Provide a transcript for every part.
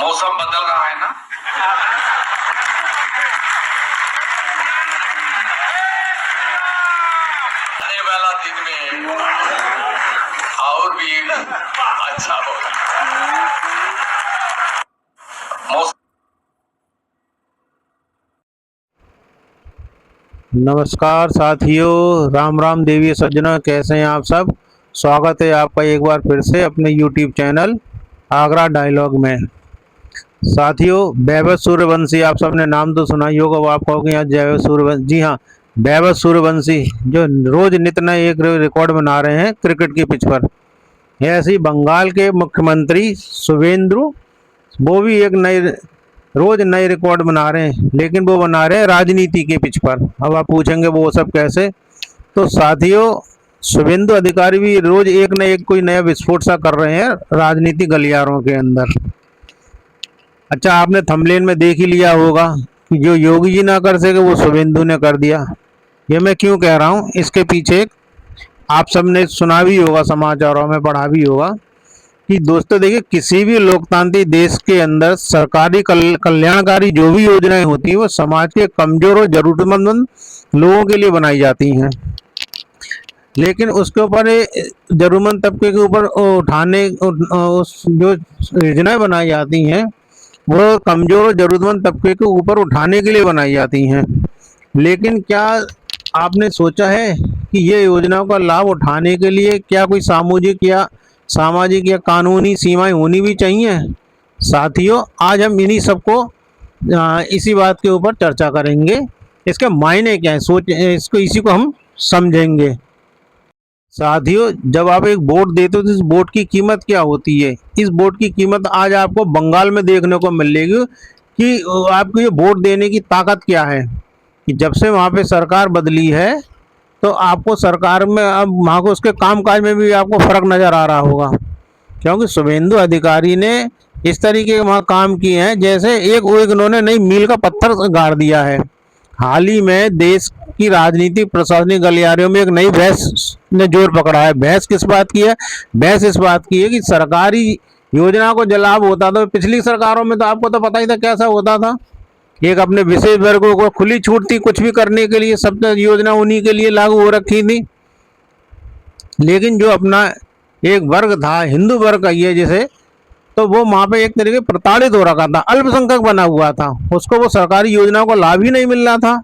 मौसम बदल रहा है ना। आने वाला दिन में और भी अच्छा होगा। नमस्कार साथियों, राम राम देवी सज्जनों, कैसे हैं आप सब। स्वागत है आपका एक बार फिर से अपने YouTube चैनल आगरा डायलॉग में। साथियों, वैभव सूर्यवंशी, आप सबने नाम तो सुना ही होगा। वो आप कहोगे यहाँ वैभव सूर्यवंशी, जी हाँ, वैभव सूर्यवंशी जो रोज नित नए एक रिकॉर्ड बना रहे हैं क्रिकेट की पिच पर। ऐसे ही बंगाल के मुख्यमंत्री शुभेंदु, वो भी एक नए रोज नए रिकॉर्ड बना रहे हैं, लेकिन वो बना रहे हैं राजनीति के पिच पर। अब आप पूछेंगे वो सब कैसे। तो साथियों, शुभेंदु अधिकारी भी रोज एक न एक कोई नया विस्फोट सा कर रहे हैं राजनीतिक गलियारों के अंदर। अच्छा, आपने थंबनेल में देख ही लिया होगा कि जो योगी जी ना कर सके वो शुभेंदु ने कर दिया। ये मैं क्यों कह रहा हूँ, इसके पीछे आप सबने सुना भी होगा, समाचारों में पढ़ा भी होगा कि दोस्तों देखिए, किसी भी लोकतांत्रिक देश के अंदर सरकारी कल्याणकारी जो भी योजनाएं होती हैं वो समाज के कमजोर और जरूरतमंद लोगों के लिए बनाई जाती हैं। लेकिन उसके ऊपर जरूरतमंद तबके के ऊपर उठाने जो योजनाएं बनाई जाती हैं वो कमजोर और जरूरतमंद तबके के ऊपर उठाने के लिए बनाई जाती हैं। लेकिन क्या आपने सोचा है कि ये योजनाओं का लाभ उठाने के लिए क्या कोई सामाजिक या कानूनी सीमाएं होनी भी चाहिए। साथियों, आज हम इन्हीं सबको इसी बात के ऊपर चर्चा करेंगे। इसके मायने क्या है, इसी को हम समझेंगे। साथियों, जब आप एक वोट देते हो तो इस वोट की कीमत क्या होती है। इस वोट की कीमत आज आपको बंगाल में देखने को मिलेगी कि आपको ये वोट देने की ताकत क्या है। कि जब से वहाँ पे सरकार बदली है तो आपको सरकार में अब वहाँ को उसके कामकाज में भी आपको फर्क नज़र आ रहा होगा, क्योंकि शुभेंदु अधिकारी ने इस तरीके के वहाँ काम किए हैं जैसे एक उन्होंने नई मील का पत्थर गाड़ दिया है। हाल ही में देश की राजनीतिक प्रशासनिक गलियारों में एक नई बहस ने जोर पकड़ा है। बहस किस बात की है? बहस इस बात की है कि सरकारी योजना को जो लाभ होता था पिछली सरकारों में तो आपको तो पता ही था कैसा होता था। एक अपने विशेष वर्गों को खुली छूट थी कुछ भी करने के लिए, सब योजना उन्हीं के लिए लागू हो रखी थी। लेकिन जो अपना एक वर्ग था, हिंदू वर्ग कहिए जिसे, तो वो वहाँ पे एक तरीके प्रताड़ित हो रखा था, अल्पसंख्यक बना हुआ था, उसको वो सरकारी योजनाओं को लाभ ही नहीं मिल रहा था।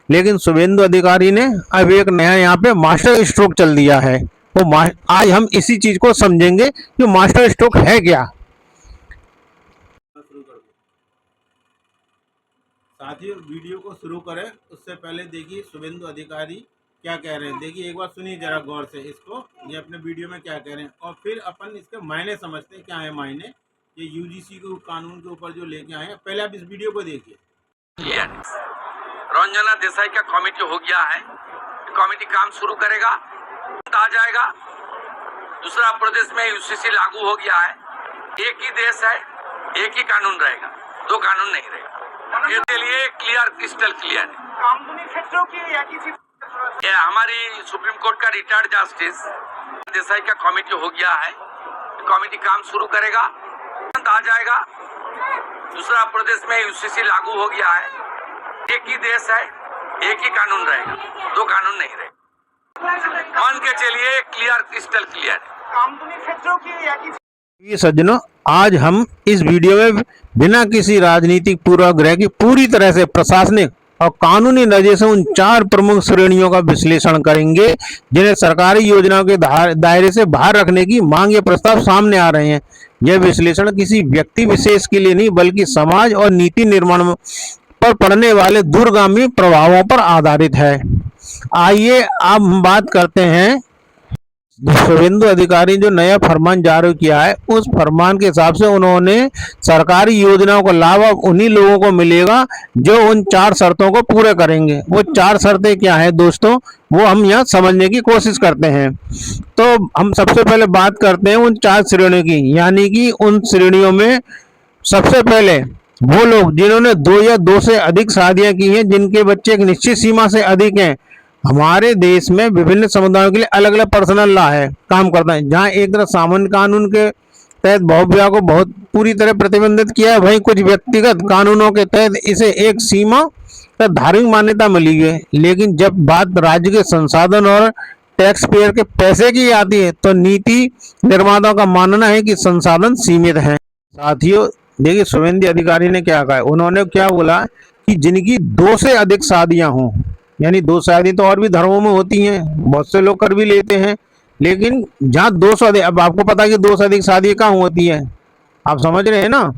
लेकिन शुभेंदु अधिकारी ने अब एक नया यहाँ पे मास्टर स्ट्रोक चल दिया है। वो आज हम इसी चीज को समझेंगे कि मास्टर स्ट्रोक है क्या। साथियों, वीडियो को शुरू करें उससे पहले देखिए शुभेंदु अधिकारी क्या कह रहे हैं। देखिए, एक बार सुनिए जरा गौर से इसको, ये अपने वीडियो में क्या कह रहे हैं और फिर अपन इसके मायने समझते हैं क्या है मायने। ये यूजीसी के कानून के ऊपर जो लेके आए हैं, पहले आप इस वीडियो को देखिए। रंजना देसाई का कमेटी हो गया है, कमेटी काम शुरू करेगा, आ जाएगा। दूसरा प्रदेश में यूसीसी लागू हो गया है। एक ही देश है, एक ही कानून रहेगा, दो कानून नहीं रहेगा। इसके लिए क्लियर, क्रिस्टल क्लियर है। कानूनी क्षेत्रों की या किसी ये हमारी सुप्रीम कोर्ट का रिटायर्ड जस्टिस देसाई का कमेटी हो गया है, कमेटी काम शुरू करेगा, आ जाएगा। दूसरा प्रदेश में यूसीसी लागू हो गया है। एक ही देश है, एक ही कानून रहेगा, दो कानून नहीं रहेगा। मान के चलिए क्लियर, क्रिस्टल क्लियर है। कानूनी क्षेत्रों की या किसी ये सज्जनों, आज हम इस वीडियो में बिना किसी राजनीतिक पूर्वाग्रह की पूरी तरह से प्रशासनिक और कानूनी नजर से उन 4 प्रमुख श्रेणियों का विश्लेषण करेंगे जिन्हें सरकारी योजनाओं के दायरे से बाहर रखने की मांग या प्रस्ताव सामने आ रहे हैं। यह विश्लेषण किसी व्यक्ति विशेष के लिए नहीं बल्कि समाज और नीति निर्माण पर पड़ने वाले दूरगामी प्रभावों पर आधारित है। आइए अब हम बात करते हैं शुभेंदु अधिकारी जो नया फरमान जारी किया है, उस फरमान के हिसाब से उन्होंने सरकारी योजनाओं का लाभ अब उन्हीं लोगों को मिलेगा जो उन 4 शर्तों को पूरे करेंगे। वो 4 शर्तें क्या है दोस्तों, वो हम यहाँ समझने की कोशिश करते हैं। तो हम सबसे पहले बात करते हैं उन 4 श्रेणियों की, यानी कि उन श्रेणियों में सबसे पहले वो लोग जिन्होंने 2 या 2 से अधिक शादियां की हैं, जिनके बच्चे एक निश्चित सीमा से अधिक हैं। हमारे देश में विभिन्न समुदायों के लिए अलग अलग पर्सनल लॉ है, काम करता है, जहाँ एक तरफ सामान्य कानून के तहत बहुविवाह को बहुत पूरी तरह प्रतिबंधित किया है। वहीं कुछ व्यक्तिगत कानूनों के तहत इसे एक सीमा तक धार्मिक मान्यता मिली है, लेकिन जब बात राज्य के संसाधन और टैक्स पेयर के पैसे की आती है तो नीति निर्माताओं का मानना है कि संसाधन सीमित हैं। साथियों देखिए, शुभेंदु अधिकारी ने क्या कहा है, उन्होंने क्या बोला कि जिनकी 2 से अधिक शादियां हों, यानी 2 शादी तो और भी धर्मों में होती हैं, बहुत से लोग कर भी लेते हैं, लेकिन जहाँ 2 से अधिक, अब आपको पता है कि 2 से अधिक शादी कहाँ होती है, आप समझ रहे हैं ना।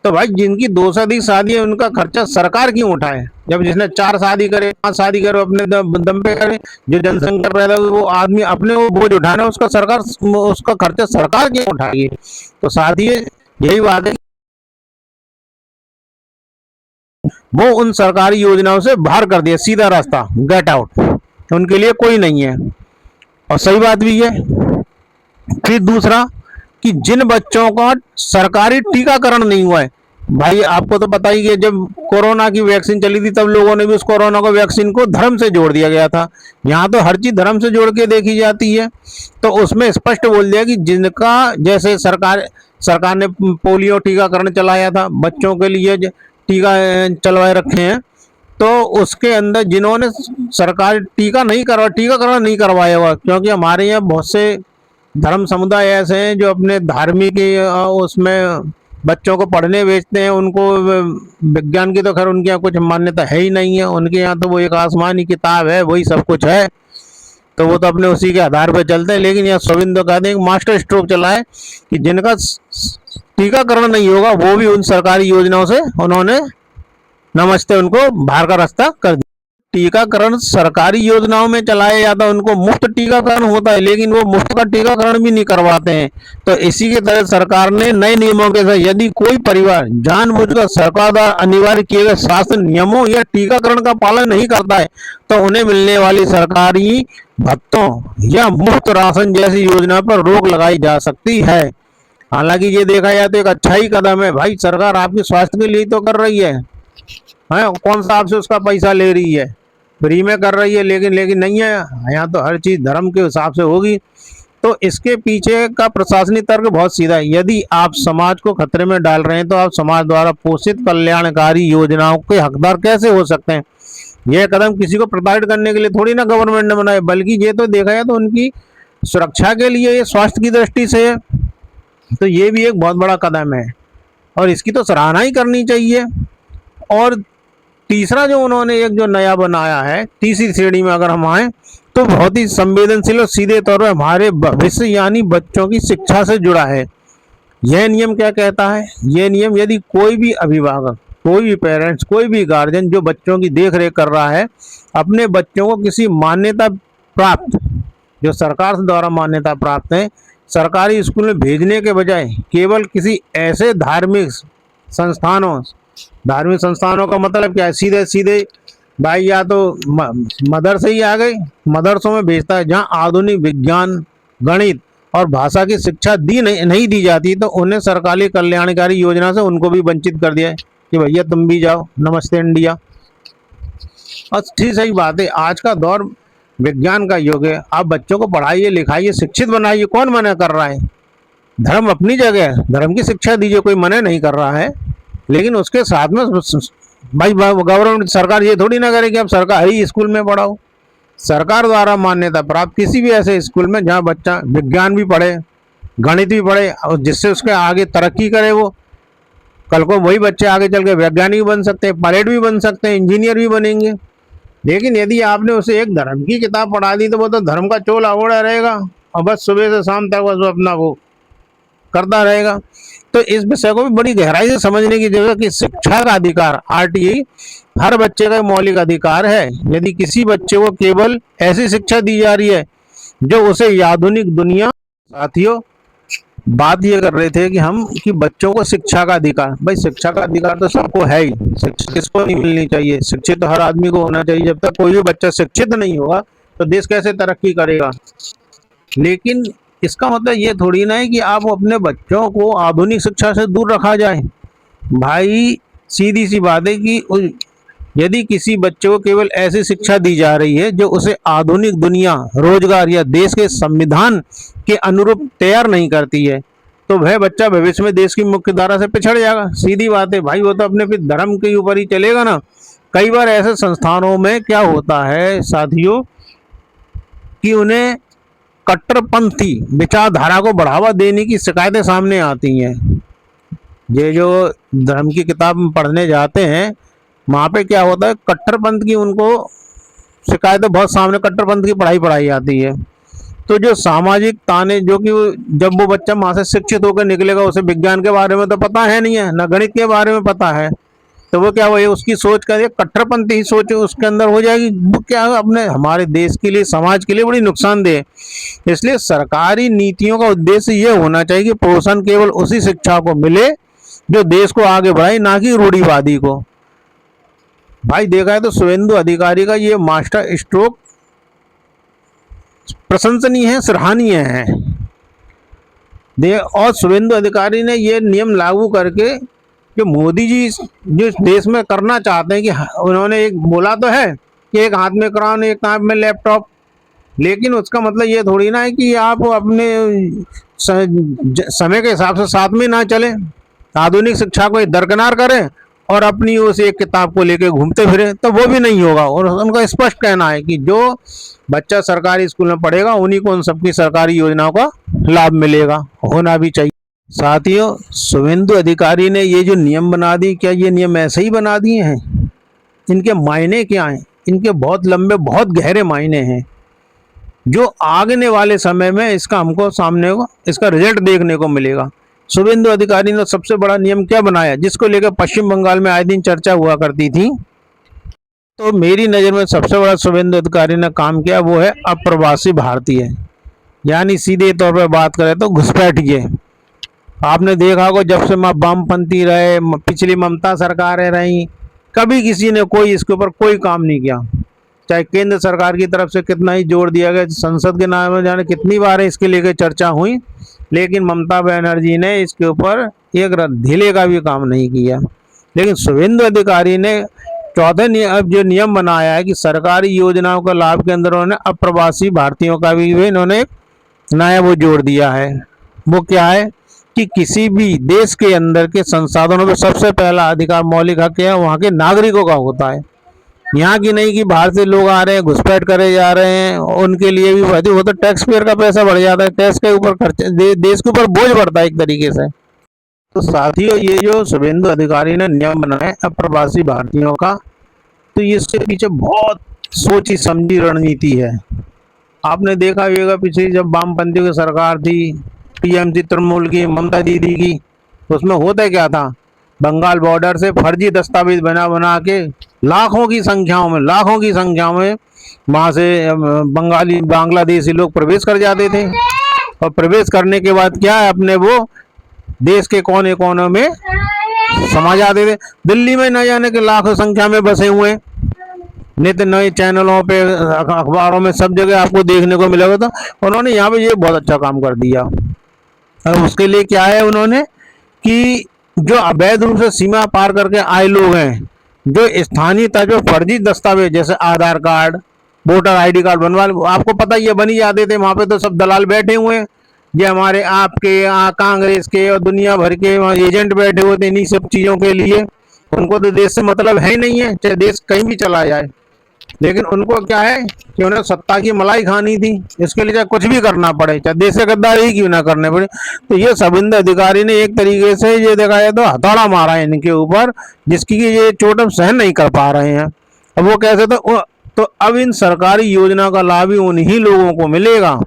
तो भाई जिनकी 2 से अधिक शादी है उनका खर्चा सरकार क्यों उठाए, जब जिसने 4 शादी करे 5 शादी करे अपने दम पे करे, जो जनसंख्या पैदा हुई वो आदमी अपने वो बोझ उठाना, उसका खर्चा सरकार क्यों उठाएगी। तो साथियों यही बात है, वो उन सरकारी योजनाओं से बाहर कर दिया, सीधा रास्ता गेट आउट, उनके लिए कोई नहीं है, और सही बात भी है। फिर दूसरा कि जिन बच्चों का सरकारी टीकाकरण नहीं हुआ है, भाई आपको तो पता ही है जब कोरोना की वैक्सीन चली थी तब लोगों ने भी उस कोरोना को वैक्सीन को धर्म से जोड़ दिया गया था। यहाँ तो हर चीज धर्म से जोड़ के देखी जाती है। तो उसमें स्पष्ट बोल दिया कि जिनका, जैसे सरकार ने पोलियो टीकाकरण चलाया था, बच्चों के लिए टीका चलवाए रखे हैं, तो उसके अंदर जिन्होंने सरकार टीकाकरण नहीं करवाया हुआ, क्योंकि हमारे यहाँ बहुत से धर्म समुदाय ऐसे हैं जो अपने धार्मिक उसमें बच्चों को पढ़ने भेजते हैं, उनको विज्ञान की तो खैर उनके यहाँ कुछ मान्यता है ही नहीं है, उनके यहाँ तो वो एक आसमानी किताब है, वही सब कुछ है, तो वो तो अपने उसी के आधार पर चलते हैं। लेकिन यहाँ शुभेंदु कहते हैं मास्टर स्ट्रोक चला है कि जिनका टीकाकरण नहीं होगा वो भी उन सरकारी योजनाओं से उन्होंने नमस्ते उनको बाहर का रास्ता कर दिया। टीकाकरण सरकारी योजनाओं में चलाया जाता है, उनको मुफ्त टीकाकरण होता है, लेकिन वो मुफ्त का टीकाकरण भी नहीं करवाते हैं। तो इसी के तहत सरकार ने नए नियमों के साथ यदि कोई परिवार जानबूझकर सरकार द्वारा अनिवार्य किए गए स्वास्थ्य नियमों या टीकाकरण का पालन नहीं करता है तो उन्हें मिलने वाली सरकारी भत्तों या मुफ्त राशन जैसी योजना पर रोक लगाई जा सकती है। हालांकि ये देखा जाए तो एक अच्छा ही कदम है, भाई सरकार आपके स्वास्थ्य के लिए तो कर रही है, कौन सा आपसे उसका पैसा ले रही है, फ्री में कर रही है, लेकिन नहीं है, यहाँ तो हर चीज धर्म के हिसाब से होगी। तो इसके पीछे का प्रशासनिक तर्क बहुत सीधा है, यदि आप समाज को खतरे में डाल रहे हैं तो आप समाज द्वारा पोषित कल्याणकारी योजनाओं के हकदार कैसे हो सकते हैं। यह कदम किसी को प्रताड़ित करने के लिए थोड़ी ना गवर्नमेंट ने बनाया, बल्कि ये तो देखा जाए तो उनकी सुरक्षा के लिए, ये स्वास्थ्य की दृष्टि से है। तो ये भी एक बहुत बड़ा कदम है और इसकी तो सराहना ही करनी चाहिए। और तीसरा जो उन्होंने एक जो नया बनाया है, तीसरी श्रेणी में अगर हम आए तो बहुत ही संवेदनशील और सीधे तौर पर हमारे भविष्य यानी बच्चों की शिक्षा से जुड़ा है। यह नियम क्या कहता है, यह नियम यदि कोई भी अभिभावक, कोई भी पेरेंट्स, कोई भी गार्जियन जो बच्चों की देख रेख कर रहा है, अपने बच्चों को किसी मान्यता प्राप्त, जो सरकार द्वारा मान्यता प्राप्त है, सरकारी स्कूल में भेजने के बजाय केवल किसी ऐसे धार्मिक संस्थानों का मतलब क्या है, सीधे सीधे भाई या तो मदरसे ही आ गए, मदरसों में भेजता है जहाँ आधुनिक विज्ञान, गणित और भाषा की शिक्षा नहीं दी जाती, तो उन्हें सरकारी कल्याणकारी योजना से उनको भी वंचित कर दिया है कि भैया तुम भी जाओ, नमस्ते इंडिया। और ठीक सही बात है, आज का दौर विज्ञान का युग है, आप बच्चों को पढ़ाइए, लिखाइए, शिक्षित बनाइए, कौन मना कर रहा है। धर्म अपनी जगह है, धर्म की शिक्षा दीजिए, कोई मना नहीं कर रहा है, लेकिन उसके साथ में भाई गवर्नमेंट, सरकार ये थोड़ी ना करे कि आप सरकारी स्कूल में पढ़ाओ। सरकार द्वारा मान्यता प्राप्त किसी भी ऐसे स्कूल में जहाँ बच्चा विज्ञान भी पढ़े, गणित भी पढ़े और जिससे उसके आगे तरक्की करे, वो कल को वही बच्चे आगे चल के वैज्ञानिक बन सकते हैं, पायलट भी बन सकते हैं, इंजीनियर भी बनेंगे। लेकिन यदि आपने उसे एक धर्म की किताब पढ़ा दी तो वो तो धर्म का चोला ओढ़ा रहेगा और बस सुबह से शाम तक बस अपना वो करता रहेगा। तो इस विषय को भी बड़ी गहराई से समझने की जरूरत कि शिक्षा का अधिकार, आरटीई, हर बच्चे का मौलिक अधिकार है। यदि किसी बच्चे को केवल ऐसी शिक्षा दी जा रही है जो उसे आधुनिक दुनिया, साथियों बात ये कर रहे थे कि बच्चों को शिक्षा का अधिकार, भाई शिक्षा का अधिकार तो सबको है ही, शिक्षा किसको नहीं मिलनी चाहिए, शिक्षित तो हर आदमी को होना चाहिए। जब तक कोई भी बच्चा शिक्षित नहीं होगा तो देश कैसे तरक्की करेगा। लेकिन इसका मतलब ये थोड़ी ना है कि आप अपने बच्चों को आधुनिक शिक्षा से दूर रखा जाए। भाई सीधी सी बात है कि यदि किसी बच्चे को केवल ऐसी शिक्षा दी जा रही है जो उसे आधुनिक दुनिया, रोजगार या देश के संविधान के अनुरूप तैयार नहीं करती है, तो वह बच्चा भविष्य में देश की मुख्य धारा से पिछड़ जाएगा। सीधी बात है भाई, वो तो अपने फिर धर्म के ऊपर ही चलेगा ना। कई बार ऐसे संस्थानों में क्या होता है साथियों कि उन्हें कट्टरपंथी विचारधारा को बढ़ावा देने की शिकायतें सामने आती हैं। ये जो धर्म की किताब में पढ़ने जाते हैं, वहाँ पे क्या होता है, कट्टरपंथ की उनको शिकायतें बहुत सामने, कट्टरपंथ की पढ़ाई आती है। तो जो सामाजिक ताने, जो कि जब वो बच्चा वहाँ से शिक्षित होकर निकलेगा, उसे विज्ञान के बारे में तो पता है नहीं है, ना गणित के बारे में पता है, तो वो क्या हुआ, उसकी सोच का कट्टरपंथी ही सोच उसके अंदर हो जाएगी। वो क्या है, अपने हमारे देश के लिए, समाज के लिए बड़ी नुकसानदेह। इसलिए सरकारी नीतियों का उद्देश्य ये होना चाहिए कि पोषण केवल उसी शिक्षा को मिले जो देश को आगे बढ़ाए, ना कि रूढ़िवादी को। भाई देखा है तो शुभेंदु अधिकारी का ये मास्टर स्ट्रोक प्रशंसनीय है, सराहनीय है। और शुभेंदु अधिकारी ने ये नियम लागू करके जो मोदी जी जो इस देश में करना चाहते हैं, कि उन्होंने एक बोला तो है कि एक हाथ में कुरान एक हाथ में लैपटॉप, लेकिन उसका मतलब ये थोड़ी ना है कि आप अपने समय के हिसाब से साथ में ना चलें, आधुनिक शिक्षा को दरकिनार करें और अपनी उस एक किताब को लेकर घूमते फिरें, तो वो भी नहीं होगा। और उनका स्पष्ट कहना है कि जो बच्चा सरकारी स्कूल में पढ़ेगा उन्हीं को उन सबकी सरकारी योजनाओं का लाभ मिलेगा, होना भी चाहिए। साथियों, शुभेंदु अधिकारी ने ये जो नियम बना दिए, क्या ये नियम ऐसे ही बना दिए हैं? इनके मायने क्या हैं? इनके बहुत लंबे, बहुत गहरे मायने हैं, जो आगने वाले समय में इसका हमको सामने को इसका रिजल्ट देखने को मिलेगा। शुभेंदु अधिकारी ने सबसे बड़ा नियम क्या बनाया, जिसको लेकर पश्चिम बंगाल में आए दिन चर्चा हुआ करती थी? तो मेरी नज़र में सबसे बड़ा शुभेंदु अधिकारी ने काम किया, वो है अप्रवासी भारतीय, यानी सीधे तौर पर बात करें तो घुसपैठिए। आपने देखा होगा, जब से वामपंथी रहे, पिछली ममता सरकारें रहीं, कभी किसी ने कोई इसके ऊपर कोई काम नहीं किया। चाहे केंद्र सरकार की तरफ से कितना ही जोर दिया गया, संसद के नाम में जाने कितनी बार इसके लेकर चर्चा हुई, लेकिन ममता बनर्जी ने इसके ऊपर एक ढीले का भी काम नहीं किया। लेकिन शुभेंदु अधिकारी ने चौथे अब जो नियम बनाया है कि सरकारी योजनाओं का लाभ के अंदर उन्होंने अप्रवासी भारतीयों का भी इन्होंने एक नया वो जोड़ दिया है। वो क्या है कि किसी भी देश के अंदर के संसाधनों पर सबसे पहला अधिकार, मौलिक हक है, वहाँ के नागरिकों का होता है। यहाँ की नहीं कि बाहर से लोग आ रहे हैं, घुसपैठ करे जा रहे हैं, उनके लिए भी वही होता है, टैक्स पेयर का पैसा बढ़ जाता है, टैक्स के ऊपर खर्च, देश के ऊपर बोझ बढ़ता है एक तरीके से। तो साथियों, ये जो शुभेंदु अधिकारी ने नियम बनाए अप्रवासी भारतीयों का, तो इसके पीछे बहुत सोची समझी रणनीति है। आपने देखा होगा पिछली जब वामपंथियों की सरकार थी, टीएमसी तृणमूल की, ममता दीदी की, उसमें होता क्या था, बंगाल बॉर्डर से फर्जी दस्तावेज बना के लाखों की संख्याओं में वहाँ से बांग्लादेशी लोग प्रवेश कर जाते थे, और प्रवेश करने के बाद क्या है, अपने वो देश के कोने कोने में समा जाते थे। दिल्ली में न जाने के लाखों संख्या में बसे हुए, नित्य नए चैनलों पे, अखबारों में, सब जगह आपको देखने को मिलेगा। तो उन्होंने यहाँ पे ये बहुत अच्छा काम कर दिया। और उसके लिए क्या है उन्होंने कि जो अवैध रूप से सीमा पार करके आए लोग हैं, जो स्थानीय तौर पर फर्जी दस्तावेज जैसे आधार कार्ड, वोटर आईडी कार्ड बनवा, आपको पता ही है बनी जाते थे, वहाँ पे तो सब दलाल बैठे हुए हैं, ये हमारे आपके कांग्रेस के और दुनिया भर के एजेंट बैठे हुए थे इन्हीं सब चीज़ों के लिए। उनको तो देश से मतलब है ही नहीं है, चाहे देश कहीं भी चला जाए, लेकिन उनको क्या है कि उन्हें सत्ता की मलाई खानी थी, इसके लिए चाहे कुछ भी करना पड़े, चाहे देश से गद्दारी ही क्यों ना करने पड़े। तो ये शुभेंदु अधिकारी ने एक तरीके से ये देखा जाए तो हथौड़ा मारा है इनके ऊपर, जिसकी ये चोट हम सहन नहीं कर पा रहे हैं। अब वो कैसे, तो अब इन सरकारी योजना का लाभ ही उन्हीं लोगों को मिलेगा।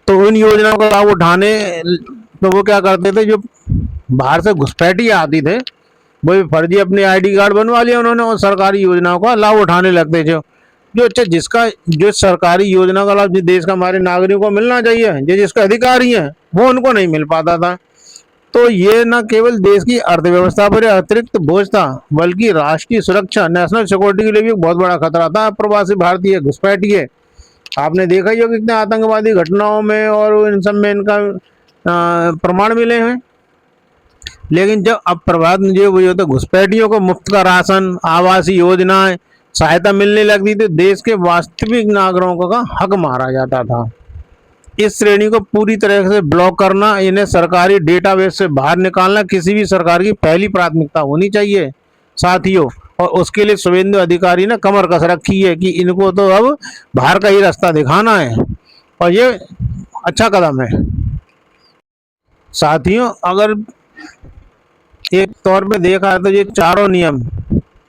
तो उन योजनाओं का लाभ उठाने, तो वो क्या करते थे, जो बाहर से घुसपैठी आती थे, वो फर्जी अपने आईडी कार्ड बनवा लिया उन्होंने और सरकारी योजनाओं का लाभ उठाने लगते थे। जो अच्छा जो सरकारी योजना का लाभ जिस देश का हमारे नागरिकों को मिलना चाहिए, जो जिसका अधिकारी है, वो उनको नहीं मिल पाता था। तो ये न केवल देश की अर्थव्यवस्था पर अतिरिक्त बोझ था, बल्कि राष्ट्रीय सुरक्षा, नेशनल सिक्योरिटी के लिए भी बहुत बड़ा खतरा था। प्रवासी भारतीय घुसपैठिए, आपने देखा ही होगा कितने आतंकवादी घटनाओं में और इन सब में इनका प्रमाण मिले हैं। लेकिन जब अप्रवाद जो तो घुसपैठियों को मुफ्त का राशन, आवासीय योजनाएं, सहायता मिलने लगती थी, देश के वास्तविक नागरिकों का हक मारा जाता था। इस श्रेणी को पूरी तरह से ब्लॉक करना, इन्हें सरकारी डेटाबेस से बाहर निकालना किसी भी सरकार की पहली प्राथमिकता होनी चाहिए साथियों। और उसके लिए शुभेंदु अधिकारी ने कमर कस रखी है कि इनको तो अब बाहर का ही रास्ता दिखाना है, और ये अच्छा कदम है साथियों। अगर एक तौर पे देखा है तो ये चारों नियम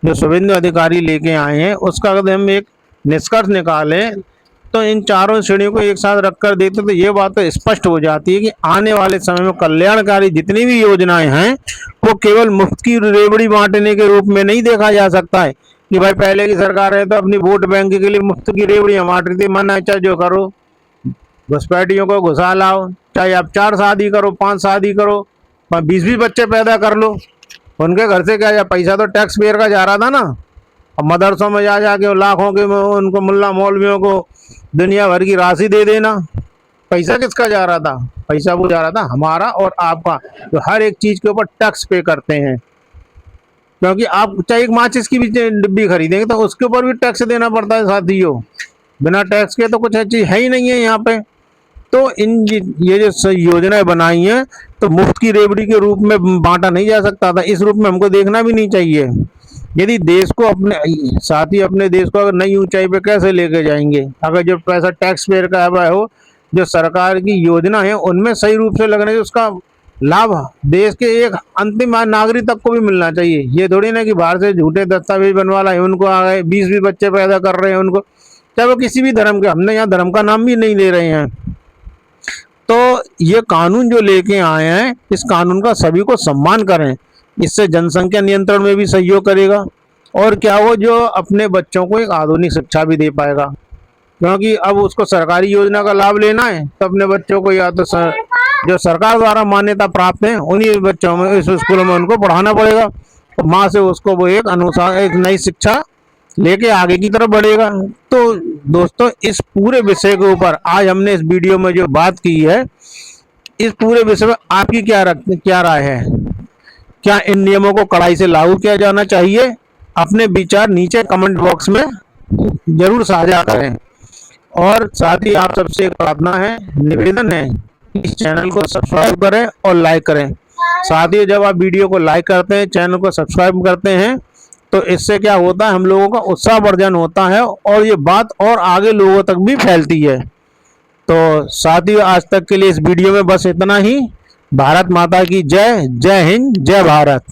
जो शुभेंदु अधिकारी लेके आए हैं, उसका अगर हम एक निष्कर्ष निकालें तो इन चारों श्रेणियों को एक साथ रखकर देखते तो ये बात तो स्पष्ट हो जाती है कि आने वाले समय में कल्याणकारी जितनी भी योजनाएं हैं वो केवल मुफ्त की रेवड़ी बांटने के रूप में नहीं देखा जा सकता है कि भाई पहले की सरकार है तो अपनी वोट बैंक के लिए मुफ्त की रेवड़ियां बांट रही थी, मन अच्छा जो करो, घुसपैठियों को घुसा लाओ, चाहे आप 4 शादी करो, 5 शादी करो, 20-20 बच्चे पैदा कर लो, उनके घर से क्या जा पैसा तो टैक्स पेयर का जा रहा था ना। अब मदरसों में जा जाके लाखों के उनको मुल्ला मौलवियों को दुनिया भर की राशि दे देना, पैसा किसका जा रहा था? पैसा वो जा रहा था हमारा और आपका, जो हर एक चीज के ऊपर टैक्स पे करते हैं। क्योंकि आप चाहे एक माचिस की भी डिब्बी खरीदेंगे तो उसके ऊपर भी टैक्स देना पड़ता है साथियों, बिना टैक्स के तो कुछ चीज है ही नहीं है यहाँ पे। तो ये जो योजनाएं बनाई हैं तो मुफ्त की रेवड़ी के रूप में बांटा नहीं जा सकता था, इस रूप में हमको देखना भी नहीं चाहिए। यदि देश को अपने देश को अगर नई ऊंचाई पे कैसे लेके जाएंगे, अगर जो पैसा टैक्स पेयर का आया हो, जो सरकार की योजना है उनमें सही रूप से लगने से उसका लाभ देश के एक अंतिम नागरिक तक को भी मिलना चाहिए। ये थोड़ी ना कि बाहर से झूठे दस्तावेज बनवा लाए, उनको आ गए 20-20 बच्चे पैदा कर रहे हैं उनको, चाहे वो किसी भी धर्म के, हमने यहाँ धर्म का नाम भी नहीं ले रहे हैं। तो ये कानून जो लेके आए हैं, इस कानून का सभी को सम्मान करें, इससे जनसंख्या नियंत्रण में भी सहयोग करेगा और क्या वो जो अपने बच्चों को एक आधुनिक शिक्षा भी दे पाएगा। क्योंकि अब उसको सरकारी योजना का लाभ लेना है तो अपने बच्चों को या तो जो सरकार द्वारा मान्यता प्राप्त है उन्हीं बच्चों में इस स्कूलों में उनको पढ़ाना पड़ेगा, तो माँ से उसको वो एक नई शिक्षा लेके आगे की तरफ बढ़ेगा। तो दोस्तों, इस पूरे विषय के ऊपर आज हमने इस वीडियो में जो बात की है, इस पूरे विषय में आपकी क्या राय है? क्या इन नियमों को कड़ाई से लागू किया जाना चाहिए? अपने विचार नीचे कमेंट बॉक्स में जरूर साझा करें। और साथ ही आप सबसे एक प्रार्थना है, निवेदन है, इस चैनल को सब्सक्राइब करें और लाइक करें। साथ ही जब आप वीडियो को लाइक करते हैं, चैनल को सब्सक्राइब करते हैं, तो इससे क्या होता है, हम लोगों का उत्साहवर्धन होता है और ये बात और आगे लोगों तक भी फैलती है। तो साथियों, आज तक के लिए इस वीडियो में बस इतना ही। भारत माता की जय। जय हिंद, जय भारत।